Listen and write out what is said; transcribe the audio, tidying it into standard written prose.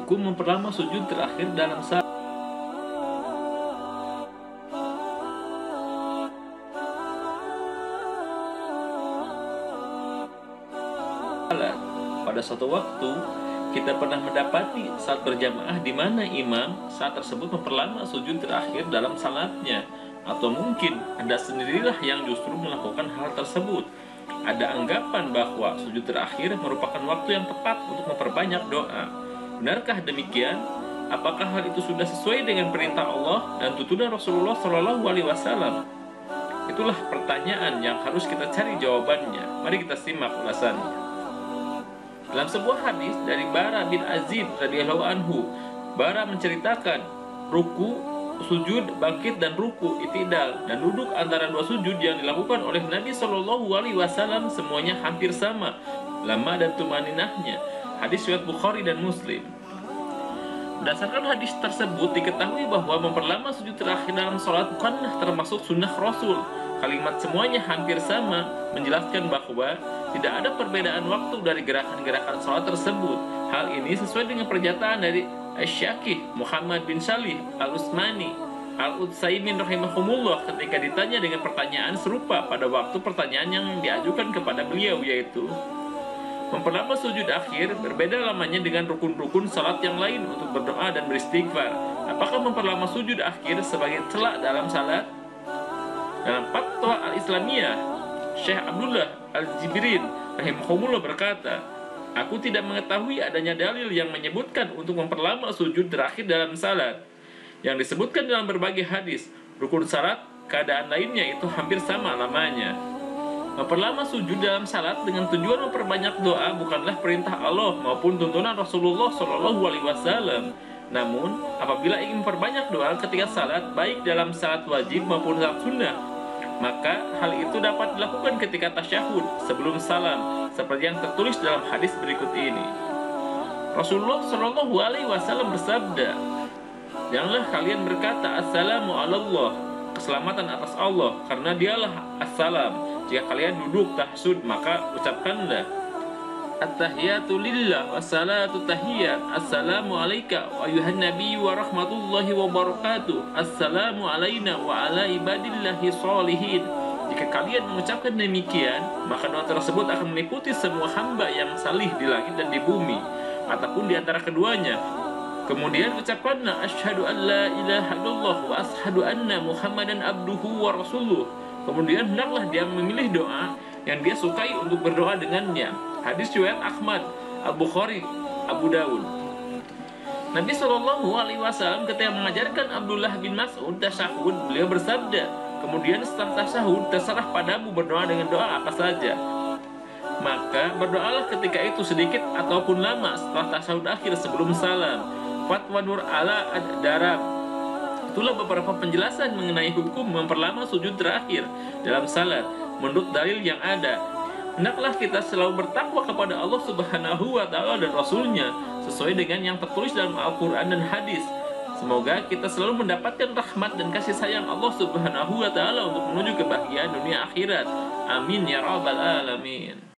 Hukum memperlama sujud terakhir dalam salat. Pada suatu waktu, kita pernah mendapati saat berjamaah di mana imam saat tersebut memperlama sujud terakhir dalam salatnya. Atau mungkin Anda sendirilah yang justru melakukan hal tersebut. Ada anggapan bahwa sujud terakhir merupakan waktu yang tepat untuk memperbanyak doa. Benarkah demikian? Apakah hal itu sudah sesuai dengan perintah Allah dan tuntunan Rasulullah SAW? Itulah pertanyaan yang harus kita cari jawabannya. Mari kita simak ulasannya. Dalam sebuah hadis dari Bara bin Azib radhiyallahu anhu, Bara menceritakan ruku, sujud, bangkit dan ruku, itidal dan duduk antara dua sujud yang dilakukan oleh Nabi SAW semuanya hampir sama lama dan tumaninahnya. Hadis riwayat Bukhari dan Muslim. Berdasarkan hadis tersebut diketahui bahwa memperlama sujud terakhir dalam sholat bukanlah termasuk sunnah Rasul. Kalimat semuanya hampir sama menjelaskan bahwa tidak ada perbedaan waktu dari gerakan-gerakan sholat tersebut. Hal ini sesuai dengan pernyataan dari Asy-Syaikh Muhammad bin Shalih Al-Utsmani Al-Utsaimin rahimahumullah ketika ditanya dengan pertanyaan serupa pada waktu pertanyaan yang diajukan kepada beliau, yaitu memperlama sujud akhir berbeda lamanya dengan rukun-rukun salat yang lain untuk berdoa dan beristighfar. Apakah memperlama sujud akhir sebagai celak dalam salat? Dalam Fatwa Al-Islamiyah, Syekh Abdullah Al-Jibrin rahimahumullah berkata, "Aku tidak mengetahui adanya dalil yang menyebutkan untuk memperlama sujud terakhir dalam salat. Yang disebutkan dalam berbagai hadis, rukun salat, keadaan lainnya itu hampir sama lamanya." Memperlama sujud dalam salat dengan tujuan memperbanyak doa bukanlah perintah Allah maupun tuntunan Rasulullah SAW. Namun, apabila ingin memperbanyak doa ketika salat, baik dalam salat wajib maupun salat sunnah, maka hal itu dapat dilakukan ketika tasyahud sebelum salam, seperti yang tertulis dalam hadis berikut ini. Rasulullah SAW bersabda, "Janganlah kalian berkata Assalamu Allah, keselamatan atas Allah, karena dialah Assalam. Jika kalian duduk tahsud, maka ucapkanlah At-tahiyatu lillah wassalatu tahiyat. Assalamu alayka wa ayuhan nabi wa rahmatullahi wa barakatuh. Assalamu alayna wa ala ibadillahi sholihin." Jika kalian mengucapkan demikian, maka doa tersebut akan meliputi semua hamba yang salih di langit dan di bumi, ataupun di antara keduanya. Kemudian ucapkanlah asyhadu an la ilaha illallah wa asyhadu anna muhammadan abduhu wa rasuluh. Kemudian hendaklah dia memilih doa yang dia sukai untuk berdoa dengannya. Hadis riwayat Ahmad, Al-Bukhari, Abu Dawud. Nabi SAW ketika mengajarkan Abdullah bin Mas'ud tasyahud, beliau bersabda, "Kemudian setelah tasyahud, terserah padamu berdoa dengan doa apa saja. Maka berdoalah ketika itu sedikit ataupun lama setelah tasyahud akhir sebelum salam." Fatwa Nur ala Ad-Darab. Itulah beberapa penjelasan mengenai hukum memperlama sujud terakhir dalam salat menurut dalil yang ada. Hendaklah kita selalu bertakwa kepada Allah Subhanahu wa Ta'ala dan Rasul-Nya sesuai dengan yang tertulis dalam Al-Quran dan hadis. Semoga kita selalu mendapatkan rahmat dan kasih sayang Allah Subhanahu wa Ta'ala untuk menuju kebahagiaan dunia akhirat. Amin ya rabbal alamin.